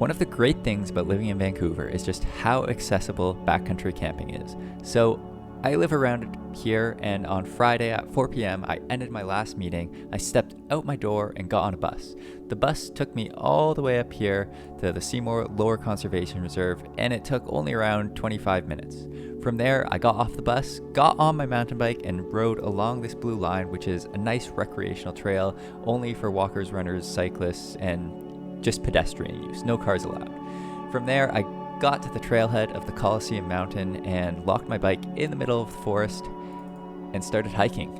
One of the great things about living in Vancouver is just how accessible backcountry camping is. So I live around here, and on Friday at 4 p.m. I ended my last meeting. I stepped out my door and got on a bus. The bus took me all the way up here to the Seymour Lower Conservation Reserve, and it took only around 25 minutes. From there, I got off the bus, got on my mountain bike, and rode along this blue line, which is a nice recreational trail only for walkers, runners, cyclists, and just pedestrian use, no cars allowed. From there, I got to the trailhead of the Coliseum mountain and locked my bike in the middle of the forest and started hiking.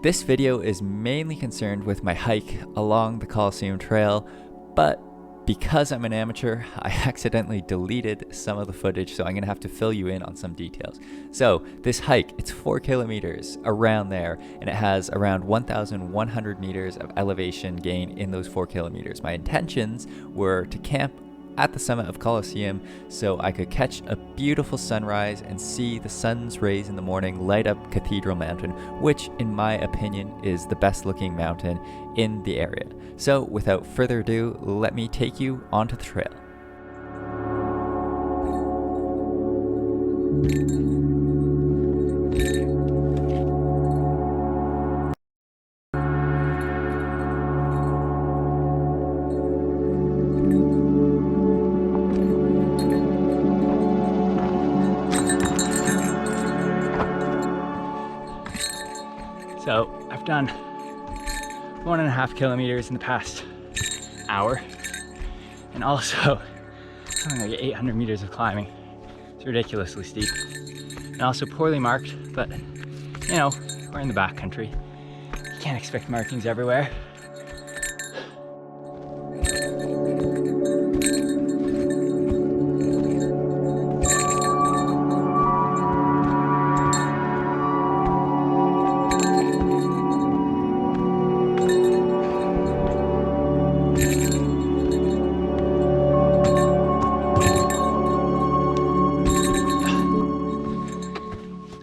This video is mainly concerned with my hike along the Coliseum trail, but because I'm an amateur, I accidentally deleted some of the footage, so I'm gonna have to fill you in on some details. So this hike, it's 4 kilometers around there, and it has around 1,100 meters of elevation gain in those 4 kilometers. My intentions were to camp at the summit of Coliseum so I could catch a beautiful sunrise and see the sun's rays in the morning light up Cathedral Mountain, which in my opinion is the best looking mountain in the area. So without further ado, let me take you onto the trail. So I've done 1.5 kilometers in the past hour, and also like 800 meters of climbing. It's ridiculously steep and also poorly marked, but you know, we're in the backcountry. You can't expect markings everywhere.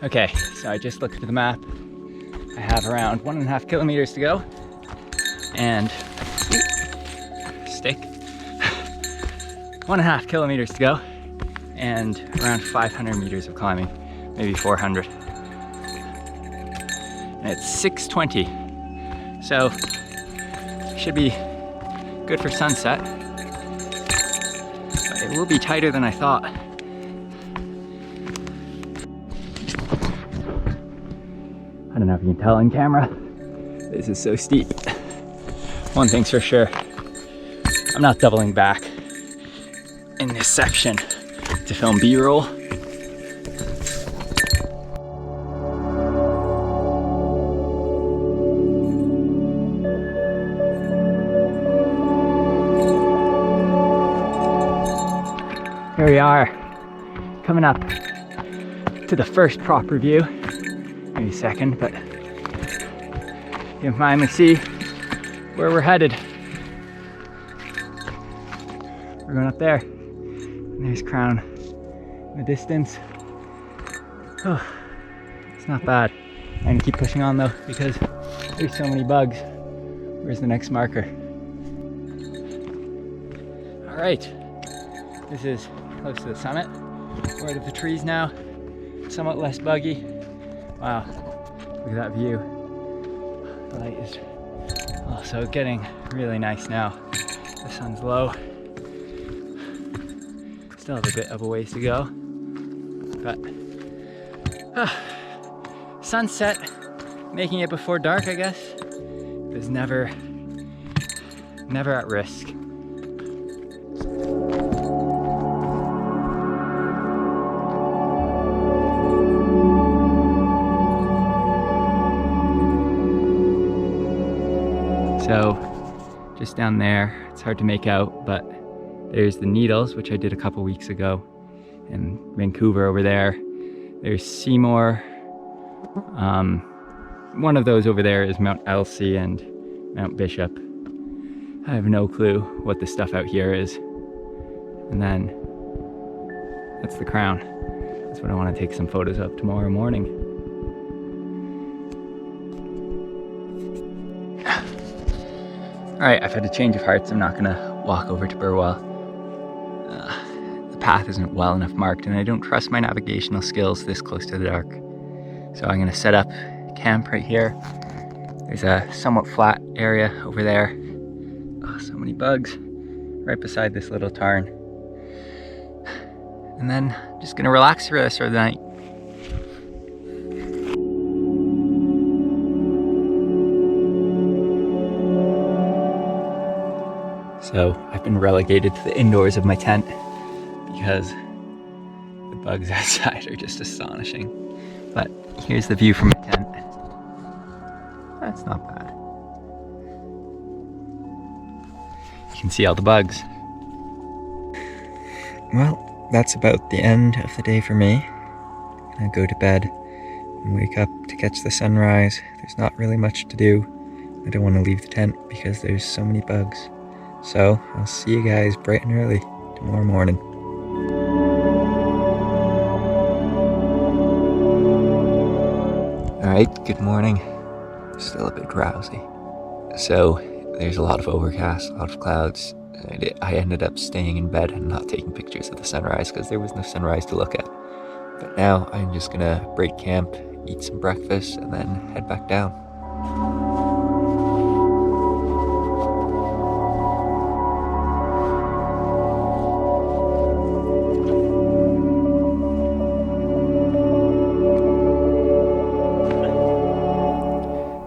Okay, so I just looked at the map. I have around 1.5 kilometers to go, and stick. 1.5 kilometers to go, and around 500 meters of climbing, maybe 400. And it's 6:20, so should be good for sunset. But it will be tighter than I thought. I don't know if you can tell on camera, this is so steep. One thing's for sure, I'm not doubling back in this section to film B-roll. Here we are, coming up to the first proper view. Maybe second, but you can finally see where we're headed. We're going up there, and there's Crown in the distance. Oh, it's not bad. I'm gonna keep pushing on though, because there's so many bugs. Where's the next marker? All right, this is close to the summit. We're out of the trees now, somewhat less buggy. Wow, look at that view. The light is also getting really nice now. The sun's low. Still have a bit of a ways to go, but sunset, making it before dark, I guess, is never at risk. So just down there, it's hard to make out, but there's the Needles, which I did a couple weeks ago, and Vancouver over there. There's Seymour. One of those over there is Mount Elsie and Mount Bishop. I have no clue what the stuff out here is. And then that's the Crown. That's what I want to take some photos of tomorrow morning. All right, I've had a change of hearts. I'm not gonna walk over to Burwell. The path isn't well enough marked, and I don't trust my navigational skills this close to the dark. So I'm gonna set up camp right here. There's a somewhat flat area over there. Oh, so many bugs right beside this little tarn. And then I'm just gonna relax for the rest of the night. So I've been relegated to the indoors of my tent because the bugs outside are just astonishing. But here's the view from my tent. That's not bad. You can see all the bugs. Well, that's about the end of the day for me. I'm gonna go to bed and wake up to catch the sunrise. There's not really much to do. I don't want to leave the tent because there's so many bugs. So I'll see you guys bright and early tomorrow morning. Alright, good morning. Still a bit drowsy. So there's a lot of overcast, a lot of clouds. I ended up staying in bed and not taking pictures of the sunrise because there was no sunrise to look at. But now I'm just gonna break camp, eat some breakfast, and then head back down.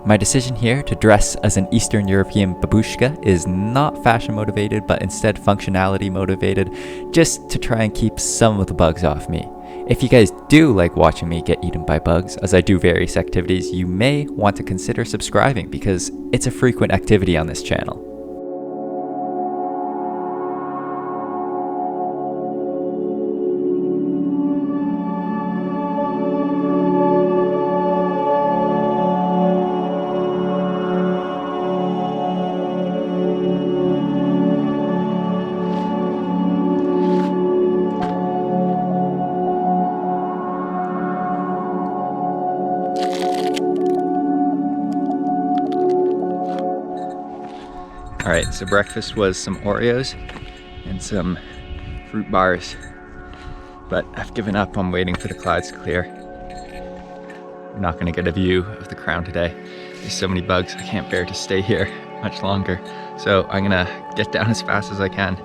My decision here to dress as an Eastern European babushka is not fashion motivated, but instead functionality motivated, just to try and keep some of the bugs off me. If you guys do like watching me get eaten by bugs, as I do various activities, you may want to consider subscribing because it's a frequent activity on this channel. Alright, so breakfast was some Oreos and some fruit bars, but I've given up on waiting for the clouds to clear. I'm not going to get a view of the crown today. There's so many bugs, I can't bear to stay here much longer. So I'm going to get down as fast as I can.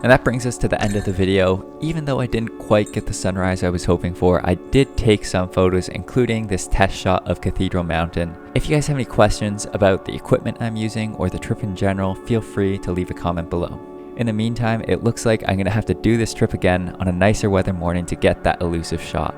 And that brings us to the end of the video. Even though I didn't quite get the sunrise I was hoping for, I did take some photos, including this test shot of Cathedral Mountain. If you guys have any questions about the equipment I'm using or the trip in general, feel free to leave a comment below. In the meantime, it looks like I'm gonna have to do this trip again on a nicer weather morning to get that elusive shot.